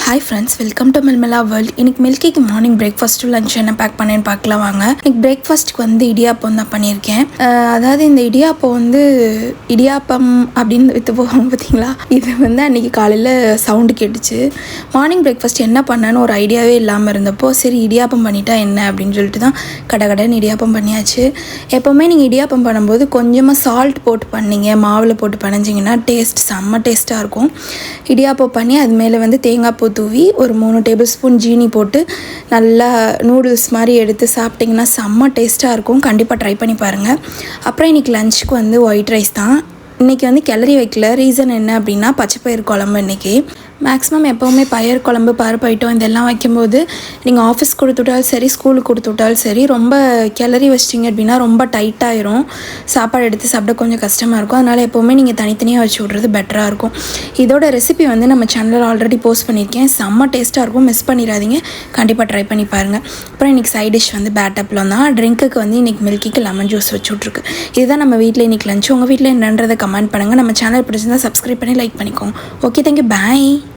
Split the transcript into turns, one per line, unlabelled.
Hi friends, welcome to மில்மெலா world. இன்றைக்கி மில்கிக்கு மார்னிங் பிரேக்ஃபாஸ்ட்டு லஞ்ச் என்ன பேக் பண்ணேன்னு பார்க்கலாம் வாங்க. இன்றைக்கி பிரேக்ஃபாஸ்ட்டுக்கு வந்து இடியாப்பம் தான் பண்ணியிருக்கேன். அதாவது இந்த இடியாப்பம் வந்து இடியாப்பம் அப்படின்னு விற்று போவாங்க பார்த்தீங்களா, இது வந்து அன்றைக்கி காலையில் சவுண்டு கேட்டுச்சு. மார்னிங் பிரேக்ஃபாஸ்ட் என்ன பண்ணேன்னு ஒரு ஐடியாவே இல்லாமல் இருந்தப்போ சரி இடியாப்பம் பண்ணிட்டா என்ன அப்படின்னு சொல்லிட்டு தான் கடைன்னு இடியாப்பம் பண்ணியாச்சு. எப்போவுமே நீங்கள் இடியாப்பம் பண்ணும்போது கொஞ்சமாக சால்ட் போட்டு பண்ணிங்க, மாவில் போட்டு பனைஞ்சிங்கன்னா செம்ம டேஸ்ட்டாக இருக்கும். இடியாப்பம் பண்ணி அது மேலே வந்து தேங்காய் பூ தூவி ஒரு 3 டேபிள் ஸ்பூன் ஜீனி போட்டு நல்லா நூடுல்ஸ் மாதிரி எடுத்து சாப்பிட்டிங்கன்னா செம்ம டேஸ்ட்டாக இருக்கும். கண்டிப்பாக ட்ரை பண்ணி பாருங்கள். அப்புறம் இன்றைக்கி லஞ்சுக்கு வந்து ஒயிட் ரைஸ் தான். இன்றைக்கி வந்து கிளறி வைக்கல. ரீசன் என்ன அப்படின்னா பச்சைப்பயிறு குழம்பு. இன்றைக்கி மேக்ஸிமம் எப்போவுமே பயிர் குழம்பு பருப்பு ஐட்டம் இதெல்லாம் வைக்கும்போது நீங்கள் ஆஃபீஸ் கொடுத்து விட்டாலும் சரி, ஸ்கூலுக்கு கொடுத்து விட்டாலும் சரி, ரொம்ப கிளறி வச்சிட்டிங்க அப்படின்னா ரொம்ப டைட்டாகிடும். சாப்பாடு எடுத்து சாப்பிட கொஞ்சம் கஷ்டமாக இருக்கும். அதனால் எப்போவுமே நீங்கள் தனித்தனியாக வச்சு விட்றது பெட்டராக இருக்கும். இதோட ரெசிபி வந்து நம்ம சேனலில் ஆல்ரெடி போஸ்ட் பண்ணியிருக்கேன். செம்ம டேஸ்ட்டாக இருக்கும், மிஸ் பண்ணிடாதீங்க. கண்டிப்பாக ட்ரை பண்ணி பாருங்கள். அப்புறம் இன்றைக்கி சைட் டிஷ் வந்து பேட்டப்பில் தான். ட்ரிங்க்குக்கு வந்து இன்றைக்கி மில்கிக்கு லெமன் ஜூஸ் வச்சு விட்ருக்கு. இதுதான் நம்ம வீட்டில் இன்றைக்கி லஞ்ச். உங்கள் வீட்டில் என்னன்றதை கமெண்ட் பண்ணுங்கள். நம்ம சேனல் பிடிச்சிருந்தால் சப்ஸ்கிரைப் பண்ணி லைக் பண்ணிக்கோங்க. ஓகே, தேங்க்யூ, பாய்.